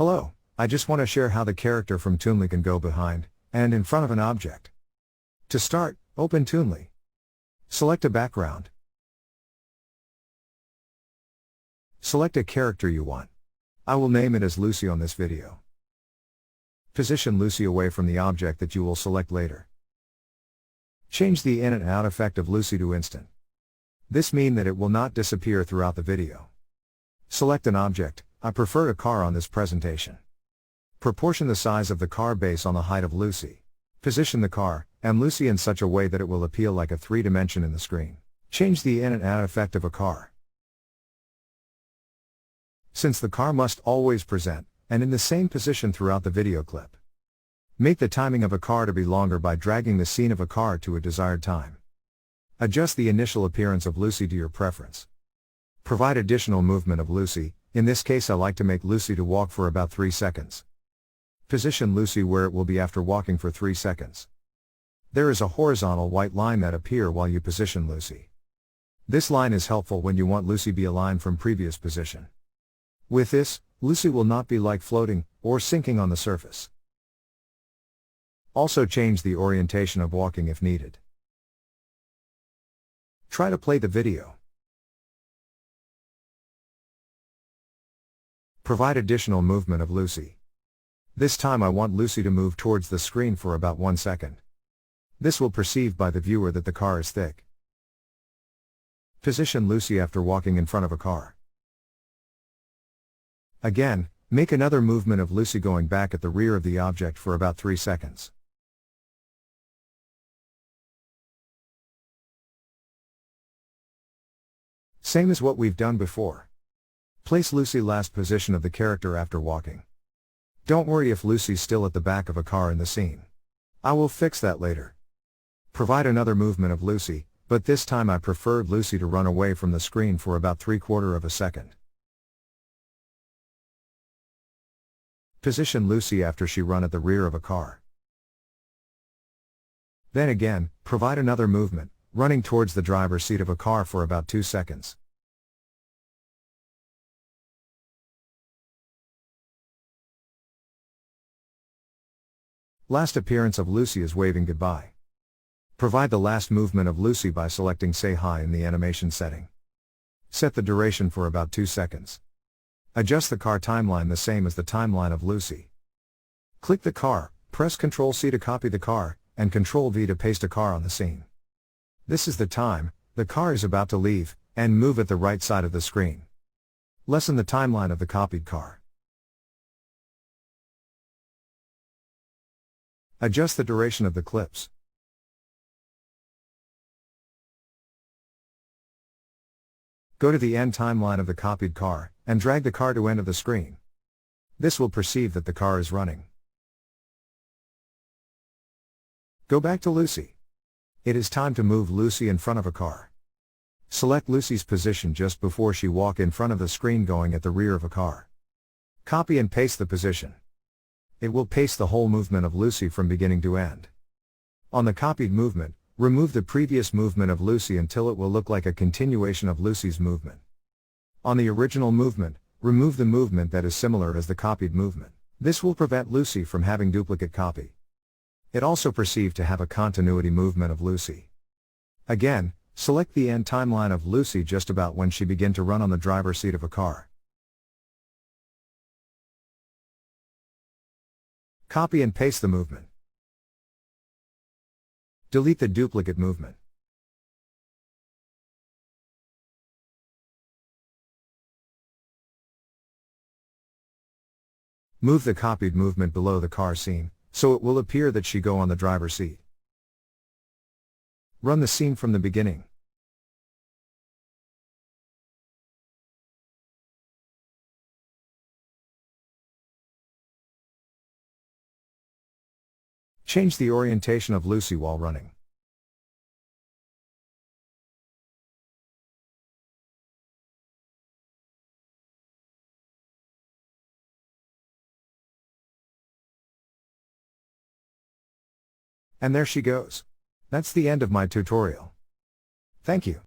Hello, I just want to share how the character from Toonly can go behind and in front of an object. To start, open Toonly. Select a background. Select a character you want. I will name it as Lucy on this video. Position Lucy away from the object that you will select later. Change the in and out effect of Lucy to instant. This means that it will not disappear throughout the video. Select an object. I prefer a car on this presentation. Proportion the size of the car based on the height of Lucy. Position the car and Lucy in such a way that it will appear like a 3-dimension in the screen. Change the in and out effect of a car. Since the car must always present and in the same position throughout the video clip. Make the timing of a car to be longer by dragging the scene of a car to a desired time. Adjust the initial appearance of Lucy to your preference. Provide additional movement of Lucy. In this case I like to make Lucy to walk for about 3 seconds. Position Lucy where it will be after walking for 3 seconds. There is a horizontal white line that appear while you position Lucy. This line is helpful when you want Lucy be aligned from previous position. With this, Lucy will not be like floating or sinking on the surface. Also change the orientation of walking if needed. Try to play the video. Provide additional movement of Lucy. This time I want Lucy to move towards the screen for about 1 second. This will perceive by the viewer that the car is thick. Position Lucy after walking in front of a car. Again, make another movement of Lucy going back at the rear of the object for about 3 seconds. Same as what we've done before. Place Lucy last position of the character after walking. Don't worry if Lucy's still at the back of a car in the scene. I will fix that later. Provide another movement of Lucy, but this time I preferred Lucy to run away from the screen for about 3/4 of a second. Position Lucy after she run at the rear of a car. Then again, provide another movement, running towards the driver's seat of a car for about 2 seconds. Last appearance of Lucy is waving goodbye. Provide the last movement of Lucy by selecting Say Hi in the animation setting. Set the duration for about 2 seconds. Adjust the car timeline the same as the timeline of Lucy. Click the car, press Ctrl+C to copy the car, and Ctrl+V to paste a car on the scene. This is the time the car is about to leave and move at the right side of the screen. Lessen the timeline of the copied car. Adjust the duration of the clips. Go to the end timeline of the copied car, and drag the car to end of the screen. This will perceive that the car is running. Go back to Lucy. It is time to move Lucy in front of a car. Select Lucy's position just before she walk in front of the screen going at the rear of a car. Copy and paste the position. It will paste the whole movement of Lucy from beginning to end. On the copied movement, remove the previous movement of Lucy until it will look like a continuation of Lucy's movement. On the original movement, remove the movement that is similar as the copied movement. This will prevent Lucy from having duplicate copy. It also perceived to have a continuity movement of Lucy. Again, select the end timeline of Lucy just about when she begin to run on the driver's seat of a car. Copy and paste the movement. Delete the duplicate movement. Move the copied movement below the car scene, so it will appear that she go on the driver's seat. Run the scene from the beginning. Change the orientation of Lucy while running. And there she goes. That's the end of my tutorial. Thank you.